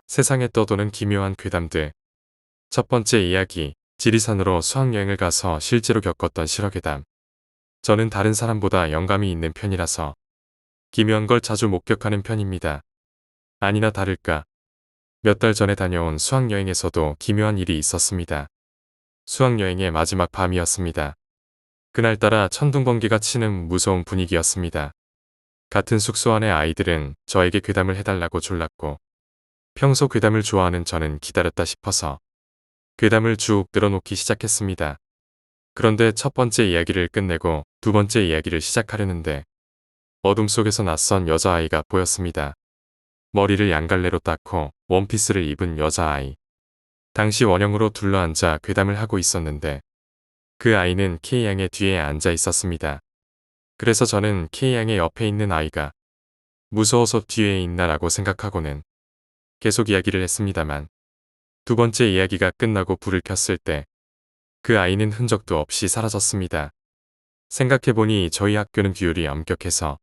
세상에 떠도는 기묘한 괴담들. 첫 번째 이야기, 지리산으로 수학여행을 가서 실제로 겪었던 실화괴담. 저는 다른 사람보다 영감이 있는 편이라서 기묘한 걸 자주 목격하는 편입니다. 아니나 다를까, 몇 달 전에 다녀온 수학여행에서도 기묘한 일이 있었습니다. 수학여행의 마지막 밤이었습니다. 그날따라 천둥번개가 치는 무서운 분위기였습니다. 같은 숙소 안의 아이들은 저에게 괴담을 해달라고 졸랐고, 평소 괴담을 좋아하는 저는 기다렸다 싶어서 괴담을 쭉 늘어놓기 시작했습니다. 그런데 첫 번째 이야기를 끝내고 두 번째 이야기를 시작하려는데 어둠 속에서 낯선 여자아이가 보였습니다. 머리를 양갈래로 닦고 원피스를 입은 여자아이. 당시 원형으로 둘러앉아 괴담을 하고 있었는데 그 아이는 K양의 뒤에 앉아 있었습니다. 그래서 저는 K양의 옆에 있는 아이가 무서워서 뒤에 있나라고 생각하고는 계속 이야기를 했습니다만 두 번째 이야기가 끝나고 불을 켰을 때 그 아이는 흔적도 없이 사라졌습니다. 생각해보니 저희 학교는 비율이 엄격해서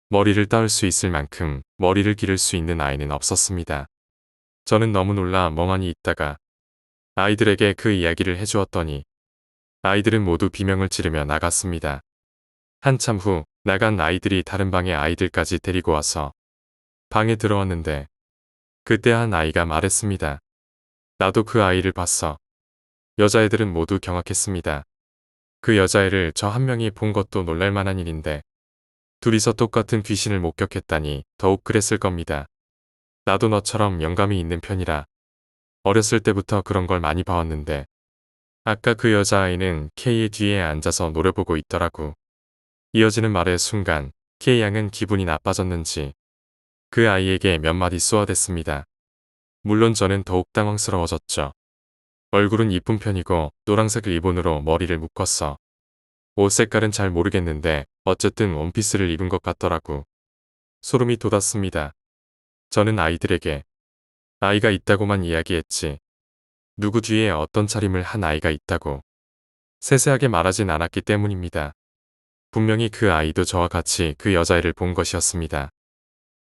머리를 따을 수 있을 만큼 머리를 기를 수 있는 아이는 없었습니다. 저는 너무 놀라 멍하니 있다가 아이들에게 그 이야기를 해주었더니 아이들은 모두 비명을 지르며 나갔습니다. 한참 후 나간 아이들이 다른 방의 아이들까지 데리고 와서 방에 들어왔는데 그때 한 아이가 말했습니다. 나도 그 아이를 봤어. 여자애들은 모두 경악했습니다. 그 여자애를 저 한 명이 본 것도 놀랄만한 일인데 둘이서 똑같은 귀신을 목격했다니 더욱 그랬을 겁니다. 나도 너처럼 영감이 있는 편이라 어렸을 때부터 그런 걸 많이 봐왔는데 아까 그 여자아이는 K의 뒤에 앉아서 노래 보고 있더라고. 이어지는 말의 순간 K양은 기분이 나빠졌는지 그 아이에게 몇 마디 쏘아댔습니다. 물론 저는 더욱 당황스러워졌죠. 얼굴은 이쁜 편이고 노란색 리본으로 머리를 묶었어. 옷 색깔은 잘 모르겠는데 어쨌든 원피스를 입은 것 같더라고. 소름이 돋았습니다. 저는 아이들에게 아이가 있다고만 이야기했지. 누구 뒤에 어떤 차림을 한 아이가 있다고 세세하게 말하진 않았기 때문입니다. 분명히 그 아이도 저와 같이 그 여자애를 본 것이었습니다.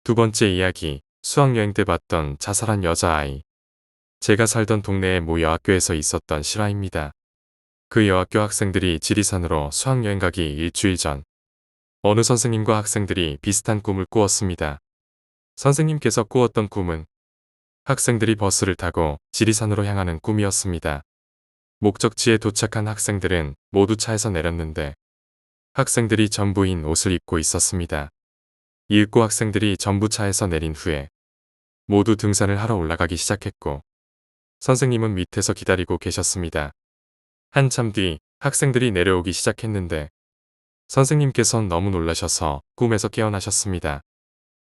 두 번째 이야기, 수학여행 때 봤던 자살한 여자아이. 제가 살던 동네의 모 여학교에서 있었던 실화입니다. 그 여학교 학생들이 지리산으로 수학여행 가기 일주일 전 어느 선생님과 학생들이 비슷한 꿈을 꾸었습니다. 선생님께서 꾸었던 꿈은 학생들이 버스를 타고 지리산으로 향하는 꿈이었습니다. 목적지에 도착한 학생들은 모두 차에서 내렸는데 학생들이 전부인 옷을 입고 있었습니다. 이윽고 학생들이 전부 차에서 내린 후에 모두 등산을 하러 올라가기 시작했고 선생님은 밑에서 기다리고 계셨습니다. 한참 뒤 학생들이 내려오기 시작했는데 선생님께선 너무 놀라셔서 꿈에서 깨어나셨습니다.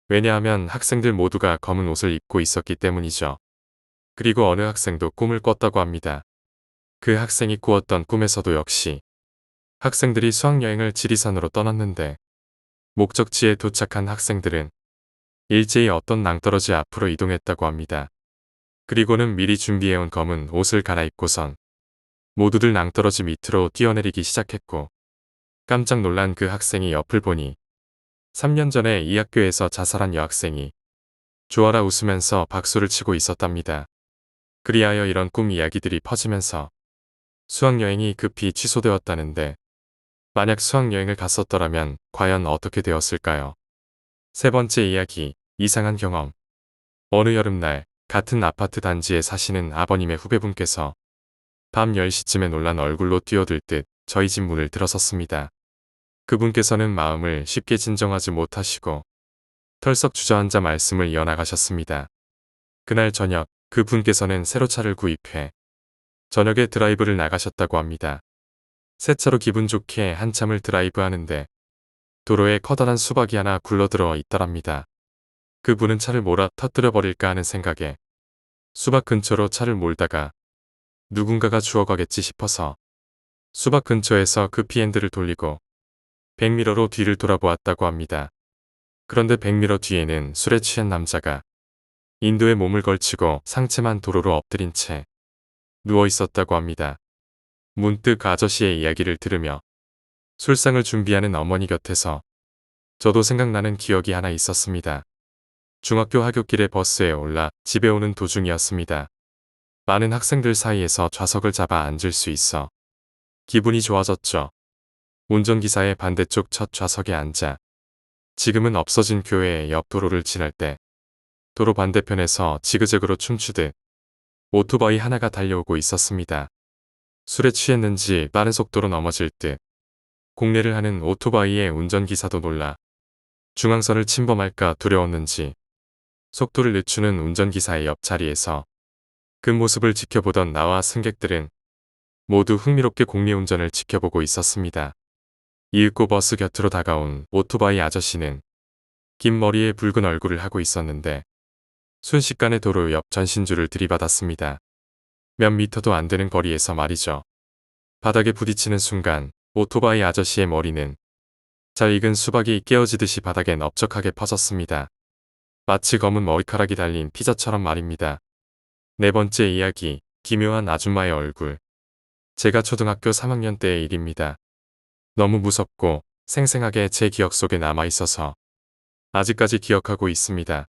왜냐하면 학생들 모두가 검은 옷을 입고 있었기 때문이죠. 그리고 어느 학생도 꿈을 꿨다고 합니다. 그 학생이 꾸었던 꿈에서도 역시 학생들이 수학여행을 지리산으로 떠났는데 목적지에 도착한 학생들은 일제히 어떤 낭떠러지 앞으로 이동했다고 합니다. 그리고는 미리 준비해온 검은 옷을 갈아입고선 모두들 낭떠러지 밑으로 뛰어내리기 시작했고 깜짝 놀란 그 학생이 옆을 보니 3년 전에 이 학교에서 자살한 여학생이 좋아라 웃으면서 박수를 치고 있었답니다. 그리하여 이런 꿈 이야기들이 퍼지면서 수학여행이 급히 취소되었다는데 만약 수학여행을 갔었더라면 과연 어떻게 되었을까요? 세 번째 이야기, 이상한 경험. 어느 여름날 같은 아파트 단지에 사시는 아버님의 후배분께서 밤 10시쯤에 놀란 얼굴로 뛰어들 듯 저희 집 문을 들어섰습니다. 그분께서는 마음을 쉽게 진정하지 못하시고 털썩 주저앉아 말씀을 이어나가셨습니다. 그날 저녁 그분께서는 새로 차를 구입해 저녁에 드라이브를 나가셨다고 합니다. 새 차로 기분 좋게 한참을 드라이브 하는데 도로에 커다란 수박이 하나 굴러들어 있더랍니다. 그분은 차를 몰아 터뜨려 버릴까 하는 생각에 수박 근처로 차를 몰다가 누군가가 주워가겠지 싶어서 수박 근처에서 급히 핸들을 돌리고 백미러로 뒤를 돌아보았다고 합니다. 그런데 백미러 뒤에는 술에 취한 남자가 인도에 몸을 걸치고 상체만 도로로 엎드린 채 누워 있었다고 합니다. 문득 아저씨의 이야기를 들으며 술상을 준비하는 어머니 곁에서 저도 생각나는 기억이 하나 있었습니다. 중학교 하굣길에 버스에 올라 집에 오는 도중이었습니다. 많은 학생들 사이에서 좌석을 잡아 앉을 수 있어 기분이 좋아졌죠. 운전기사의 반대쪽 첫 좌석에 앉아 지금은 없어진 교회의 옆 도로를 지날 때 도로 반대편에서 지그재그로 춤추듯 오토바이 하나가 달려오고 있었습니다. 술에 취했는지 빠른 속도로 넘어질 듯 공례를 하는 오토바이의 운전기사도 놀라 중앙선을 침범할까 두려웠는지 속도를 늦추는 운전기사의 옆자리에서 그 모습을 지켜보던 나와 승객들은 모두 흥미롭게 공례운전을 지켜보고 있었습니다. 이윽고 버스 곁으로 다가온 오토바이 아저씨는 긴 머리에 붉은 얼굴을 하고 있었는데 순식간에 도로 옆 전신주를 들이받았습니다. 몇 미터도 안 되는 거리에서 말이죠. 바닥에 부딪히는 순간 오토바이 아저씨의 머리는 잘 익은 수박이 깨어지듯이 바닥에 넓적하게 퍼졌습니다. 마치 검은 머리카락이 달린 피자처럼 말입니다. 네 번째 이야기, 기묘한 아줌마의 얼굴. 제가 초등학교 3학년 때의 일입니다. 너무 무섭고 생생하게 제 기억 속에 남아있어서 아직까지 기억하고 있습니다.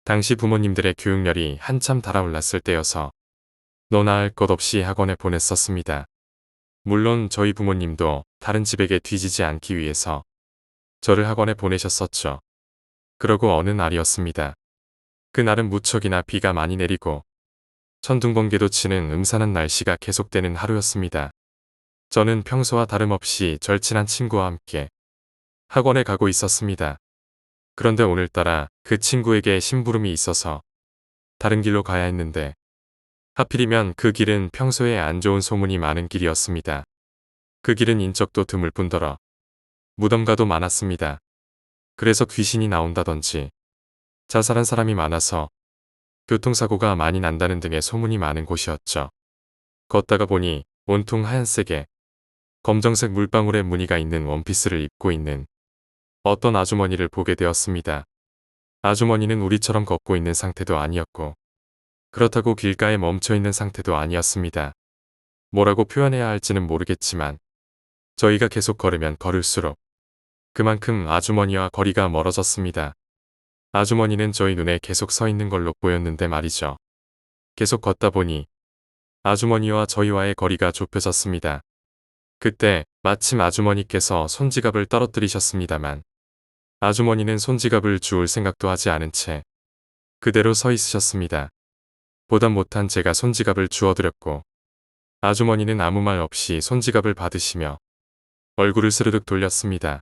당시 부모님들의 교육열이 한참 달아올랐을 때여서 너나 할 것 없이 학원에 보냈었습니다. 물론 저희 부모님도 다른 집에게 뒤지지 않기 위해서 저를 학원에 보내셨었죠. 그러고 어느 날이었습니다. 그날은 무척이나 비가 많이 내리고 천둥번개도 치는 음산한 날씨가 계속되는 하루였습니다. 저는 평소와 다름없이 절친한 친구와 함께 학원에 가고 있었습니다. 그런데 오늘따라 그 친구에게 심부름이 있어서 다른 길로 가야 했는데 하필이면 그 길은 평소에 안 좋은 소문이 많은 길이었습니다. 그 길은 인적도 드물 뿐더러 무덤가도 많았습니다. 그래서 귀신이 나온다던지 자살한 사람이 많아서 교통사고가 많이 난다는 등의 소문이 많은 곳이었죠. 걷다가 보니 온통 하얀색에 검정색 물방울의 무늬가 있는 원피스를 입고 있는 어떤 아주머니를 보게 되었습니다. 아주머니는 우리처럼 걷고 있는 상태도 아니었고 그렇다고 길가에 멈춰 있는 상태도 아니었습니다. 뭐라고 표현해야 할지는 모르겠지만 저희가 계속 걸으면 걸을수록 그만큼 아주머니와 거리가 멀어졌습니다. 아주머니는 저희 눈에 계속 서 있는 걸로 보였는데 말이죠. 계속 걷다 보니 아주머니와 저희와의 거리가 좁혀졌습니다. 그때 마침 아주머니께서 손지갑을 떨어뜨리셨습니다만 아주머니는 손지갑을 주울 생각도 하지 않은 채 그대로 서 있으셨습니다. 보다 못한 제가 손지갑을 주워드렸고 아주머니는 아무 말 없이 손지갑을 받으시며 얼굴을 스르륵 돌렸습니다.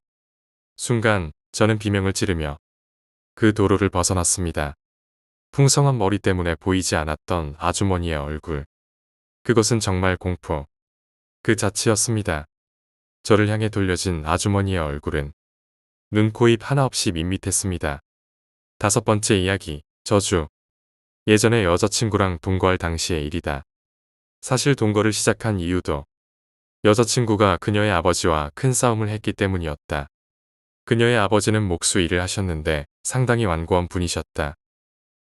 순간 저는 비명을 지르며 그 도로를 벗어났습니다. 풍성한 머리 때문에 보이지 않았던 아주머니의 얼굴. 그것은 정말 공포 그 자체였습니다. 저를 향해 돌려진 아주머니의 얼굴은 눈, 코, 입 하나 없이 밋밋했습니다. 다섯 번째 이야기, 저주. 예전에 여자친구랑 동거할 당시의 일이다. 사실 동거를 시작한 이유도 여자친구가 그녀의 아버지와 큰 싸움을 했기 때문이었다. 그녀의 아버지는 목수 일을 하셨는데 상당히 완고한 분이셨다.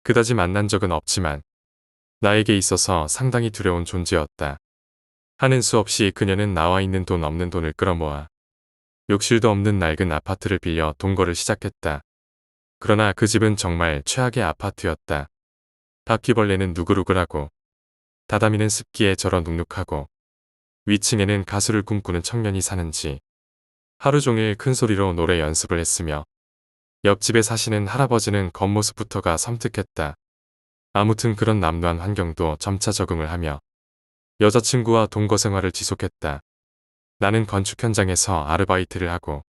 그다지 만난 적은 없지만 나에게 있어서 상당히 두려운 존재였다. 하는 수 없이 그녀는 나와 있는 돈 없는 돈을 끌어모아 욕실도 없는 낡은 아파트를 빌려 동거를 시작했다. 그러나 그 집은 정말 최악의 아파트였다. 바퀴벌레는 누글누글하고 다다미는 습기에 절어 눅눅하고 위층에는 가수를 꿈꾸는 청년이 사는지 하루 종일 큰 소리로 노래 연습을 했으며 옆집에 사시는 할아버지는 겉모습부터가 섬뜩했다. 아무튼 그런 남루한 환경도 점차 적응을 하며 여자친구와 동거 생활을 지속했다. 나는 건축 현장에서 아르바이트를 하고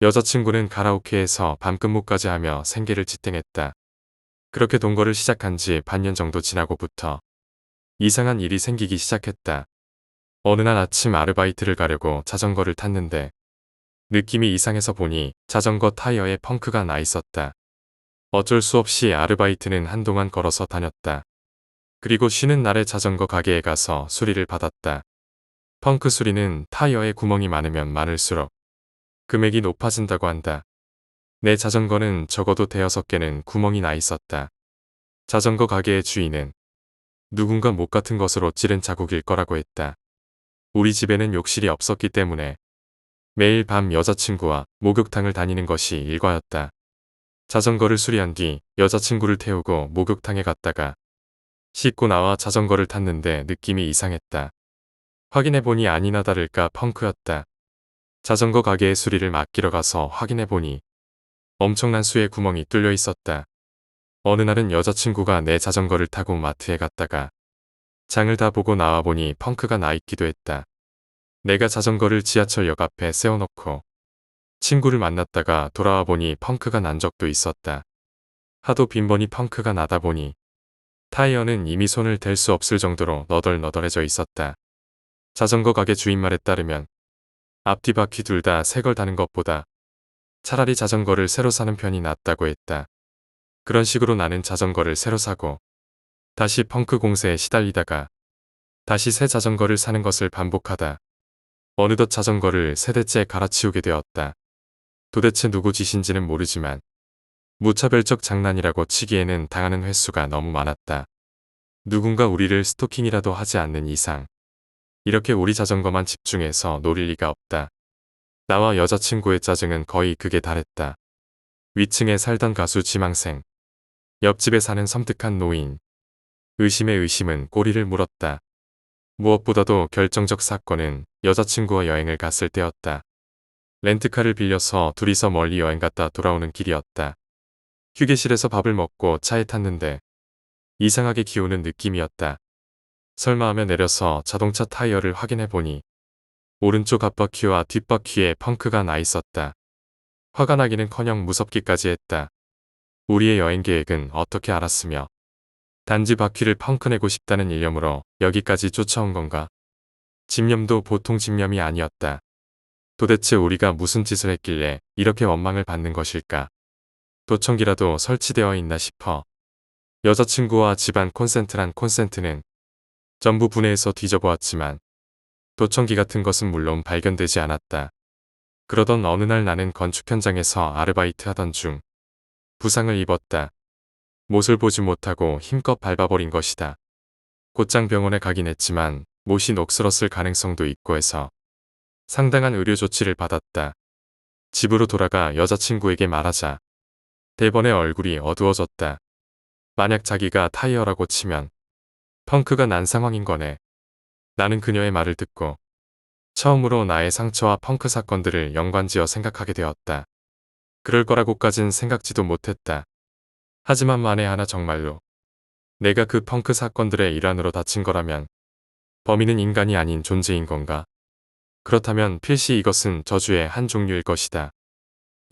여자친구는 가라오케에서 밤근무까지 하며 생계를 지탱했다. 그렇게 동거를 시작한 지 반년 정도 지나고부터 이상한 일이 생기기 시작했다. 어느 날 아침 아르바이트를 가려고 자전거를 탔는데 느낌이 이상해서 보니 자전거 타이어에 펑크가 나 있었다. 어쩔 수 없이 아르바이트는 한동안 걸어서 다녔다. 그리고 쉬는 날에 자전거 가게에 가서 수리를 받았다. 펑크 수리는 타이어에 구멍이 많으면 많을수록 금액이 높아진다고 한다. 내 자전거는 적어도 대여섯 개는 구멍이 나 있었다. 자전거 가게의 주인은 누군가 못 같은 것으로 찌른 자국일 거라고 했다. 우리 집에는 욕실이 없었기 때문에 매일 밤 여자친구와 목욕탕을 다니는 것이 일과였다. 자전거를 수리한 뒤 여자친구를 태우고 목욕탕에 갔다가 씻고 나와 자전거를 탔는데 느낌이 이상했다. 확인해보니 아니나 다를까 펑크였다. 자전거 가게에 수리를 맡기러 가서 확인해보니 엄청난 수의 구멍이 뚫려 있었다. 어느 날은 여자친구가 내 자전거를 타고 마트에 갔다가 장을 다 보고 나와보니 펑크가 나 있기도 했다. 내가 자전거를 지하철역 앞에 세워놓고 친구를 만났다가 돌아와 보니 펑크가 난 적도 있었다. 하도 빈번히 펑크가 나다 보니 타이어는 이미 손을 댈 수 없을 정도로 너덜너덜해져 있었다. 자전거 가게 주인 말에 따르면 앞뒤 바퀴 둘 다 새 걸 다는 것보다 차라리 자전거를 새로 사는 편이 낫다고 했다. 그런 식으로 나는 자전거를 새로 사고 다시 펑크 공세에 시달리다가 다시 새 자전거를 사는 것을 반복하다 어느덧 자전거를 세 대째 갈아치우게 되었다. 도대체 누구 짓인지는 모르지만 무차별적 장난이라고 치기에는 당하는 횟수가 너무 많았다. 누군가 우리를 스토킹이라도 하지 않는 이상 이렇게 우리 자전거만 집중해서 노릴 리가 없다. 나와 여자친구의 짜증은 거의 극에 달했다. 위층에 살던 가수 지망생, 옆집에 사는 섬뜩한 노인, 의심의 의심은 꼬리를 물었다. 무엇보다도 결정적 사건은 여자친구와 여행을 갔을 때였다. 렌트카를 빌려서 둘이서 멀리 여행 갔다 돌아오는 길이었다. 휴게실에서 밥을 먹고 차에 탔는데 이상하게 기우는 느낌이었다. 설마 하며 내려서 자동차 타이어를 확인해보니 오른쪽 앞바퀴와 뒷바퀴에 펑크가 나 있었다. 화가 나기는커녕 무섭기까지 했다. 우리의 여행 계획은 어떻게 알았으며 단지 바퀴를 펑크내고 싶다는 일념으로 여기까지 쫓아온 건가? 집념도 보통 집념이 아니었다. 도대체 우리가 무슨 짓을 했길래 이렇게 원망을 받는 것일까? 도청기라도 설치되어 있나 싶어. 여자친구와 집안 콘센트란 콘센트는 전부 분해해서 뒤져보았지만 도청기 같은 것은 물론 발견되지 않았다. 그러던 어느 날 나는 건축 현장에서 아르바이트 하던 중 부상을 입었다. 못을 보지 못하고 힘껏 밟아버린 것이다. 곧장 병원에 가긴 했지만 못이 녹슬었을 가능성도 있고 해서 상당한 의료 조치를 받았다. 집으로 돌아가 여자친구에게 말하자 대번에 얼굴이 어두워졌다. 만약 자기가 타이어라고 치면 펑크가 난 상황인 거네. 나는 그녀의 말을 듣고 처음으로 나의 상처와 펑크 사건들을 연관지어 생각하게 되었다. 그럴 거라고까진 생각지도 못했다. 하지만 만에 하나 정말로 내가 그 펑크 사건들의 일환으로 다친 거라면 범인은 인간이 아닌 존재인 건가? 그렇다면 필시 이것은 저주의 한 종류일 것이다.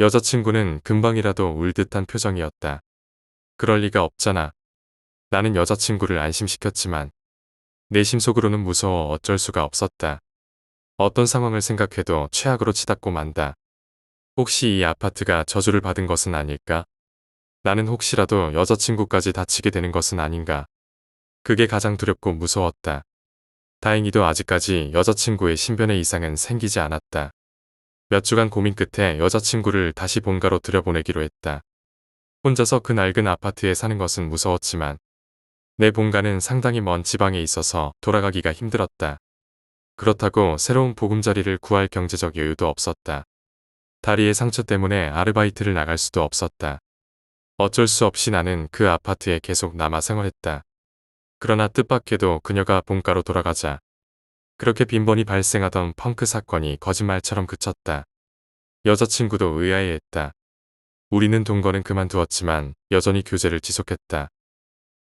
여자친구는 금방이라도 울 듯한 표정이었다. 그럴 리가 없잖아. 나는 여자친구를 안심시켰지만 내심 속으로는 무서워 어쩔 수가 없었다. 어떤 상황을 생각해도 최악으로 치닫고 만다. 혹시 이 아파트가 저주를 받은 것은 아닐까? 나는 혹시라도 여자친구까지 다치게 되는 것은 아닌가? 그게 가장 두렵고 무서웠다. 다행히도 아직까지 여자친구의 신변에 이상은 생기지 않았다. 몇 주간 고민 끝에 여자친구를 다시 본가로 들여보내기로 했다. 혼자서 그 낡은 아파트에 사는 것은 무서웠지만 내 본가는 상당히 먼 지방에 있어서 돌아가기가 힘들었다. 그렇다고 새로운 보금자리를 구할 경제적 여유도 없었다. 다리의 상처 때문에 아르바이트를 나갈 수도 없었다. 어쩔 수 없이 나는 그 아파트에 계속 남아 생활했다. 그러나 뜻밖에도 그녀가 본가로 돌아가자 그렇게 빈번히 발생하던 펑크 사건이 거짓말처럼 그쳤다. 여자친구도 의아해했다. 우리는 동거는 그만두었지만 여전히 교제를 지속했다.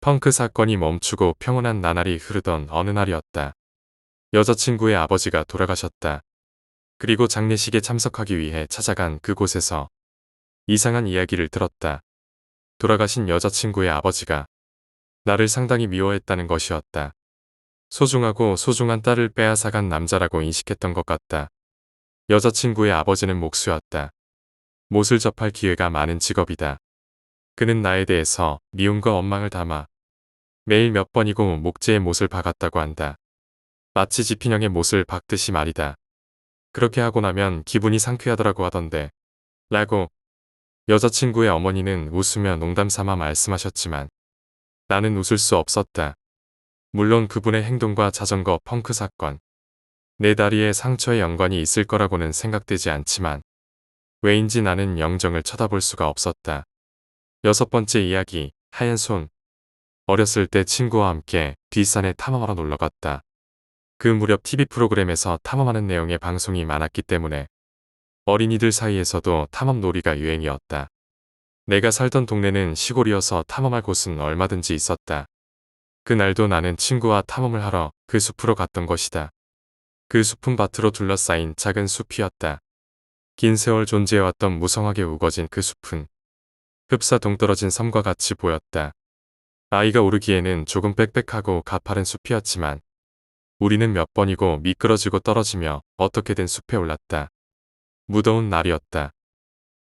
펑크 사건이 멈추고 평온한 나날이 흐르던 어느 날이었다. 여자친구의 아버지가 돌아가셨다. 그리고 장례식에 참석하기 위해 찾아간 그곳에서 이상한 이야기를 들었다. 돌아가신 여자친구의 아버지가 나를 상당히 미워했다는 것이었다. 소중하고 소중한 딸을 빼앗아간 남자라고 인식했던 것 같다. 여자친구의 아버지는 목수였다. 못을 접할 기회가 많은 직업이다. 그는 나에 대해서 미움과 원망을 담아 매일 몇 번이고 목재에 못을 박았다고 한다. 마치 지피형의 못을 박듯이 말이다. 그렇게 하고 나면 기분이 상쾌하더라고 하던데. 라고 여자친구의 어머니는 웃으며 농담 삼아 말씀하셨지만 나는 웃을 수 없었다. 물론 그분의 행동과 자전거 펑크 사건, 내 다리에 상처에 연관이 있을 거라고는 생각되지 않지만 왜인지 나는 영정을 쳐다볼 수가 없었다. 여섯 번째 이야기, 하얀 손. 어렸을 때 친구와 함께 뒷산에 탐험하러 놀러 갔다. 그 무렵 TV 프로그램에서 탐험하는 내용의 방송이 많았기 때문에 어린이들 사이에서도 탐험 놀이가 유행이었다. 내가 살던 동네는 시골이어서 탐험할 곳은 얼마든지 있었다. 그날도 나는 친구와 탐험을 하러 그 숲으로 갔던 것이다. 그 숲은 밭으로 둘러싸인 작은 숲이었다. 긴 세월 존재해왔던 무성하게 우거진 그 숲은 흡사 동떨어진 섬과 같이 보였다. 아이가 오르기에는 조금 빽빽하고 가파른 숲이었지만 우리는 몇 번이고 미끄러지고 떨어지며 어떻게든 숲에 올랐다. 무더운 날이었다.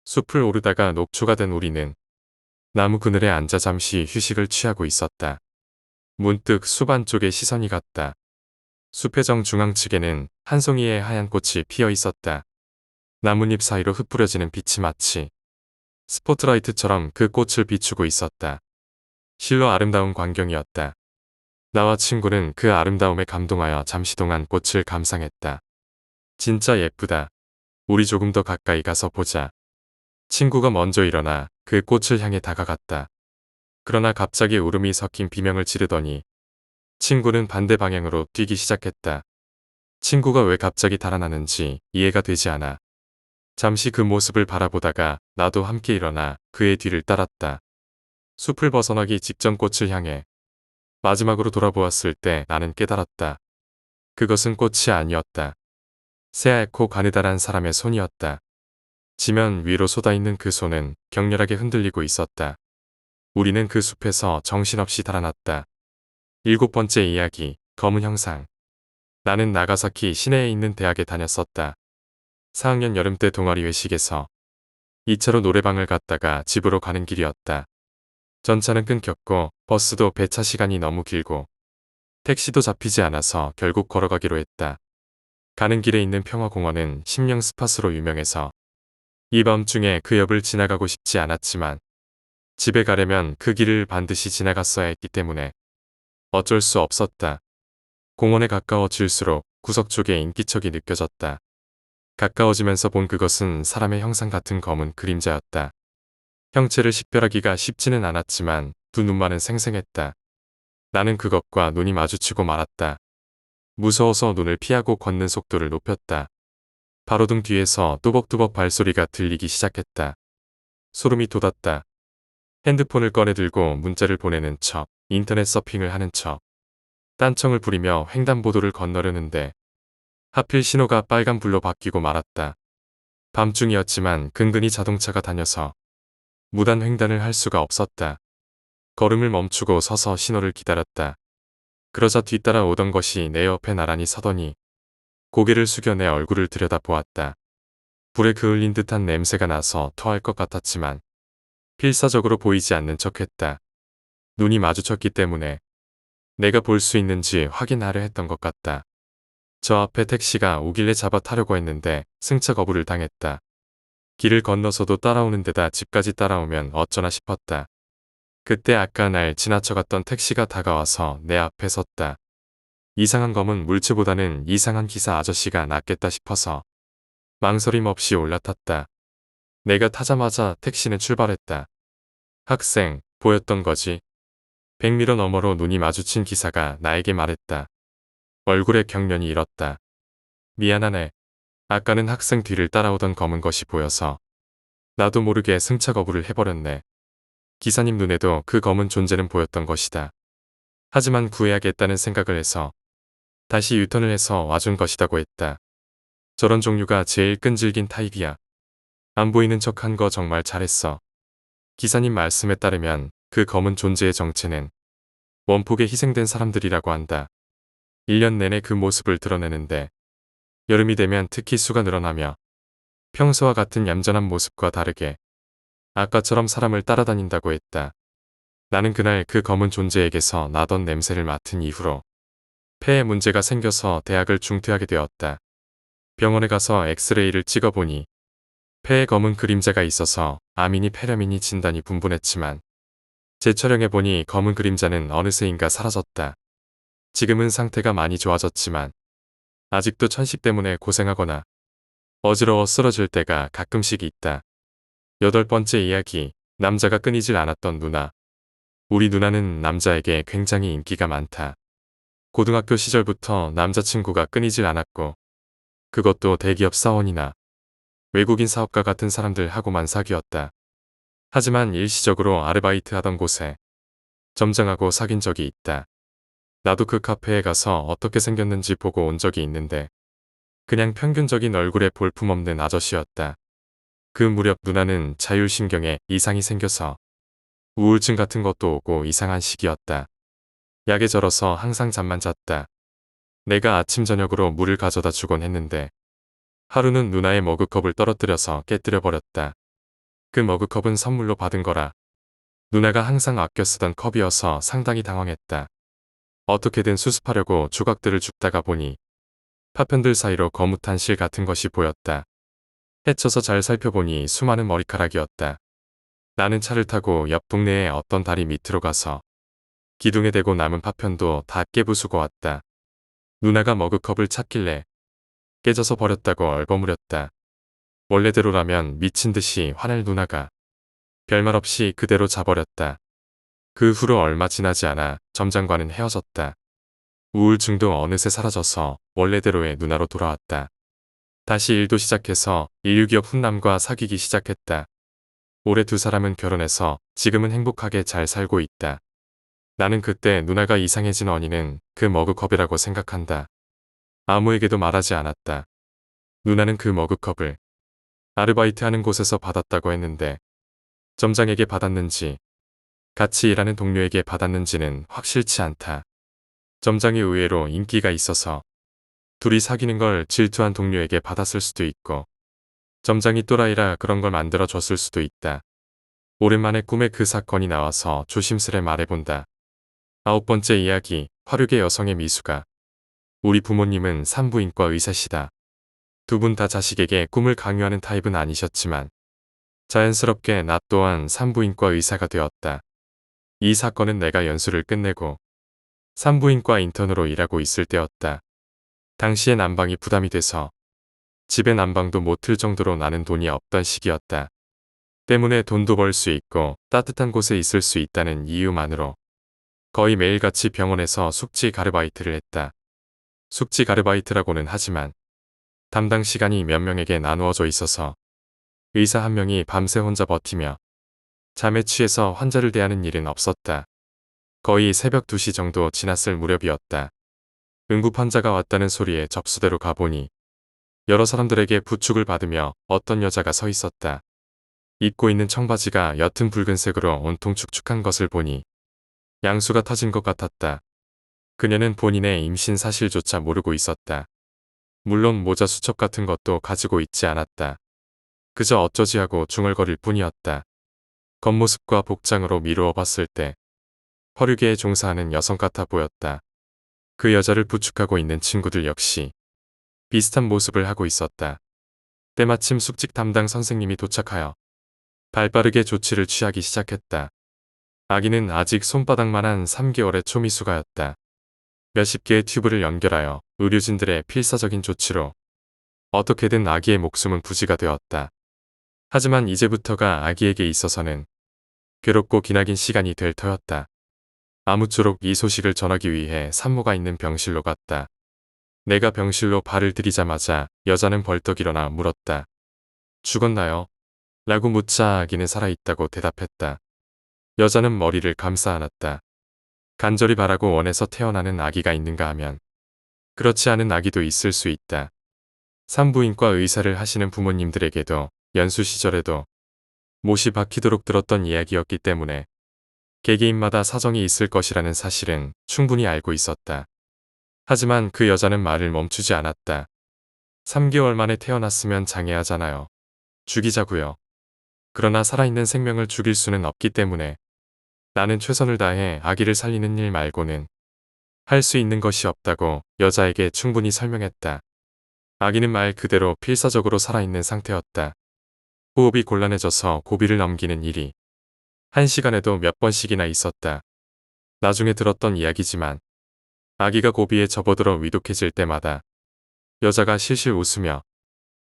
숲을 오르다가 녹초가 된 우리는 나무 그늘에 앉아 잠시 휴식을 취하고 있었다. 문득 숲 안쪽에 시선이 갔다. 숲의 정중앙측에는 한 송이의 하얀 꽃이 피어 있었다. 나뭇잎 사이로 흩뿌려지는 빛이 마치 스포트라이트처럼 그 꽃을 비추고 있었다. 실로 아름다운 광경이었다. 나와 친구는 그 아름다움에 감동하여 잠시 동안 꽃을 감상했다. 진짜 예쁘다. 우리 조금 더 가까이 가서 보자. 친구가 먼저 일어나 그 꽃을 향해 다가갔다. 그러나 갑자기 울음이 섞인 비명을 지르더니 친구는 반대 방향으로 뛰기 시작했다. 친구가 왜 갑자기 달아나는지 이해가 되지 않아. 잠시 그 모습을 바라보다가 나도 함께 일어나 그의 뒤를 따랐다. 숲을 벗어나기 직전 꽃을 향해 마지막으로 돌아보았을 때 나는 깨달았다. 그것은 꽃이 아니었다. 새하얗고 가느다란 사람의 손이었다. 지면 위로 쏟아있는 그 손은 격렬하게 흔들리고 있었다. 우리는 그 숲에서 정신없이 달아났다. 일곱 번째 이야기, 검은 형상. 나는 나가사키 시내에 있는 대학에 다녔었다. 4학년 여름 때 동아리 회식에서 2차로 노래방을 갔다가 집으로 가는 길이었다. 전차는 끊겼고 버스도 배차 시간이 너무 길고 택시도 잡히지 않아서 결국 걸어가기로 했다. 가는 길에 있는 평화공원은 심령 스팟으로 유명해서 이 밤중에 그 옆을 지나가고 싶지 않았지만 집에 가려면 그 길을 반드시 지나갔어야 했기 때문에 어쩔 수 없었다. 공원에 가까워질수록 구석 쪽에 인기척이 느껴졌다. 가까워지면서 본 그것은 사람의 형상 같은 검은 그림자였다. 형체를 식별하기가 쉽지는 않았지만 두 눈만은 생생했다. 나는 그것과 눈이 마주치고 말았다. 무서워서 눈을 피하고 걷는 속도를 높였다. 바로 등 뒤에서 또벅또벅 발소리가 들리기 시작했다. 소름이 돋았다. 핸드폰을 꺼내들고 문자를 보내는 척, 인터넷 서핑을 하는 척, 딴청을 부리며 횡단보도를 건너려는데 하필 신호가 빨간불로 바뀌고 말았다. 밤중이었지만 근근히 자동차가 다녀서 무단 횡단을 할 수가 없었다. 걸음을 멈추고 서서 신호를 기다렸다. 그러자 뒤따라 오던 것이 내 옆에 나란히 서더니 고개를 숙여 내 얼굴을 들여다보았다. 불에 그을린 듯한 냄새가 나서 토할 것 같았지만 필사적으로 보이지 않는 척했다. 눈이 마주쳤기 때문에 내가 볼 수 있는지 확인하려 했던 것 같다. 저 앞에 택시가 오길래 잡아 타려고 했는데 승차 거부를 당했다. 길을 건너서도 따라오는 데다 집까지 따라오면 어쩌나 싶었다. 그때 아까 날 지나쳐갔던 택시가 다가와서 내 앞에 섰다. 이상한 검은 물체보다는 이상한 기사 아저씨가 낫겠다 싶어서 망설임 없이 올라탔다. 내가 타자마자 택시는 출발했다. 학생, 보였던 거지? 100m 너머로 눈이 마주친 기사가 나에게 말했다. 얼굴에 경련이 일었다. 미안하네. 아까는 학생 뒤를 따라오던 검은 것이 보여서 나도 모르게 승차 거부를 해버렸네. 기사님 눈에도 그 검은 존재는 보였던 것이다. 하지만 구해야겠다는 생각을 해서 다시 유턴을 해서 와준 것이다고 했다. 저런 종류가 제일 끈질긴 타입이야. 안 보이는 척한 거 정말 잘했어. 기사님 말씀에 따르면 그 검은 존재의 정체는 원폭에 희생된 사람들이라고 한다. 1년 내내 그 모습을 드러내는데 여름이 되면 특히 수가 늘어나며 평소와 같은 얌전한 모습과 다르게 아까처럼 사람을 따라다닌다고 했다. 나는 그날 그 검은 존재에게서 나던 냄새를 맡은 이후로 폐에 문제가 생겨서 대학을 중퇴하게 되었다. 병원에 가서 엑스레이를 찍어보니 폐에 검은 그림자가 있어서 암이니 폐렴이니 진단이 분분했지만 재촬영해보니 검은 그림자는 어느새인가 사라졌다. 지금은 상태가 많이 좋아졌지만 아직도 천식 때문에 고생하거나 어지러워 쓰러질 때가 가끔씩 있다. 여덟 번째 이야기, 남자가 끊이질 않았던 누나. 우리 누나는 남자에게 굉장히 인기가 많다. 고등학교 시절부터 남자친구가 끊이질 않았고 그것도 대기업 사원이나 외국인 사업가 같은 사람들하고만 사귀었다. 하지만 일시적으로 아르바이트 하던 곳에 점장하고 사귄 적이 있다. 나도 그 카페에 가서 어떻게 생겼는지 보고 온 적이 있는데 그냥 평균적인 얼굴에 볼품없는 아저씨였다. 그 무렵 누나는 자율신경에 이상이 생겨서 우울증 같은 것도 오고 이상한 시기였다. 약에 절어서 항상 잠만 잤다. 내가 아침 저녁으로 물을 가져다 주곤 했는데 하루는 누나의 머그컵을 떨어뜨려서 깨뜨려 버렸다. 그 머그컵은 선물로 받은 거라 누나가 항상 아껴 쓰던 컵이어서 상당히 당황했다. 어떻게든 수습하려고 조각들을 줍다가 보니 파편들 사이로 거뭇한 실 같은 것이 보였다. 헤쳐서 잘 살펴보니 수많은 머리카락이었다. 나는 차를 타고 옆 동네의 어떤 다리 밑으로 가서 기둥에 대고 남은 파편도 다 깨부수고 왔다. 누나가 머그컵을 찾길래 깨져서 버렸다고 얼버무렸다. 원래대로라면 미친 듯이 화낼 누나가 별말 없이 그대로 자버렸다. 그 후로 얼마 지나지 않아 점장과는 헤어졌다. 우울증도 어느새 사라져서 원래대로의 누나로 돌아왔다. 다시 일도 시작해서 인류기업 훈남과 사귀기 시작했다. 올해 두 사람은 결혼해서 지금은 행복하게 잘 살고 있다. 나는 그때 누나가 이상해진 원인은 그 머그컵이라고 생각한다. 아무에게도 말하지 않았다. 누나는 그 머그컵을 아르바이트하는 곳에서 받았다고 했는데 점장에게 받았는지 같이 일하는 동료에게 받았는지는 확실치 않다. 점장이 의외로 인기가 있어서 둘이 사귀는 걸 질투한 동료에게 받았을 수도 있고 점장이 또라이라 그런 걸 만들어줬을 수도 있다. 오랜만에 꿈에 그 사건이 나와서 조심스레 말해본다. 9번째 이야기, 화류계 여성의 미수가. 우리 부모님은 산부인과 의사시다. 두 분 다 자식에게 꿈을 강요하는 타입은 아니셨지만 자연스럽게 나 또한 산부인과 의사가 되었다. 이 사건은 내가 연수를 끝내고 산부인과 인턴으로 일하고 있을 때였다. 당시에 난방이 부담이 돼서 집에 난방도 못 틀 정도로 나는 돈이 없던 시기였다. 때문에 돈도 벌 수 있고 따뜻한 곳에 있을 수 있다는 이유만으로 거의 매일같이 병원에서 숙직 아르바이트를 했다. 숙직 아르바이트라고는 하지만 담당 시간이 몇 명에게 나누어져 있어서 의사 한 명이 밤새 혼자 버티며 잠에 취해서 환자를 대하는 일은 없었다. 거의 새벽 2시 정도 지났을 무렵이었다. 응급 환자가 왔다는 소리에 접수대로 가보니 여러 사람들에게 부축을 받으며 어떤 여자가 서 있었다. 입고 있는 청바지가 옅은 붉은색으로 온통 축축한 것을 보니 양수가 터진 것 같았다. 그녀는 본인의 임신 사실조차 모르고 있었다. 물론 모자 수첩 같은 것도 가지고 있지 않았다. 그저 어쩌지 하고 중얼거릴 뿐이었다. 겉모습과 복장으로 미루어 봤을 때 화류계에 종사하는 여성 같아 보였다. 그 여자를 부축하고 있는 친구들 역시 비슷한 모습을 하고 있었다. 때마침 숙직 담당 선생님이 도착하여 발빠르게 조치를 취하기 시작했다. 아기는 아직 손바닥만한 3개월의 초미수가였다. 몇십 개의 튜브를 연결하여 의료진들의 필사적인 조치로 어떻게든 아기의 목숨은 부지가 되었다. 하지만 이제부터가 아기에게 있어서는 괴롭고 기나긴 시간이 될 터였다. 아무쪼록 이 소식을 전하기 위해 산모가 있는 병실로 갔다. 내가 병실로 발을 들이자마자 여자는 벌떡 일어나 물었다. 죽었나요? 라고 묻자 아기는 살아있다고 대답했다. 여자는 머리를 감싸 안았다. 간절히 바라고 원해서 태어나는 아기가 있는가 하면 그렇지 않은 아기도 있을 수 있다. 산부인과 의사를 하시는 부모님들에게도 연수 시절에도 못이 박히도록 들었던 이야기였기 때문에 개개인마다 사정이 있을 것이라는 사실은 충분히 알고 있었다. 하지만 그 여자는 말을 멈추지 않았다. 3개월 만에 태어났으면 장애하잖아요. 죽이자고요. 그러나 살아있는 생명을 죽일 수는 없기 때문에 나는 최선을 다해 아기를 살리는 일 말고는 할 수 있는 것이 없다고 여자에게 충분히 설명했다. 아기는 말 그대로 필사적으로 살아있는 상태였다. 호흡이 곤란해져서 고비를 넘기는 일이 1시간에도 몇 번씩이나 있었다. 나중에 들었던 이야기지만 아기가 고비에 접어들어 위독해질 때마다 여자가 실실 웃으며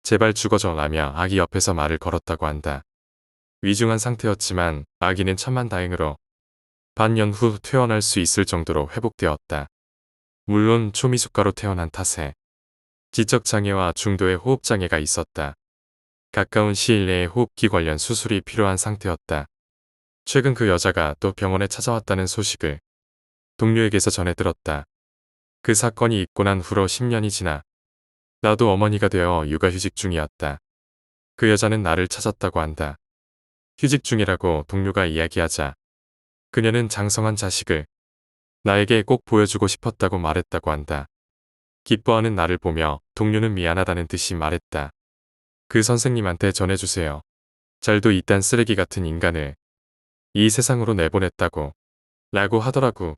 제발 죽어줘 라며 아기 옆에서 말을 걸었다고 한다. 위중한 상태였지만 아기는 천만다행으로 반년 후 퇴원할 수 있을 정도로 회복되었다. 물론 초미숙가로 태어난 탓에 지적장애와 중도의 호흡장애가 있었다. 가까운 시일 내에 호흡기 관련 수술이 필요한 상태였다. 최근 그 여자가 또 병원에 찾아왔다는 소식을 동료에게서 전해 들었다. 그 사건이 있고 난 후로 10년이 지나 나도 어머니가 되어 육아휴직 중이었다. 그 여자는 나를 찾았다고 한다. 휴직 중이라고 동료가 이야기하자 그녀는 장성한 자식을 나에게 꼭 보여주고 싶었다고 말했다고 한다. 기뻐하는 나를 보며 동료는 미안하다는 듯이 말했다. 그 선생님한테 전해주세요. 잘도 이딴 쓰레기 같은 인간을 이 세상으로 내보냈다고 라고 하더라고.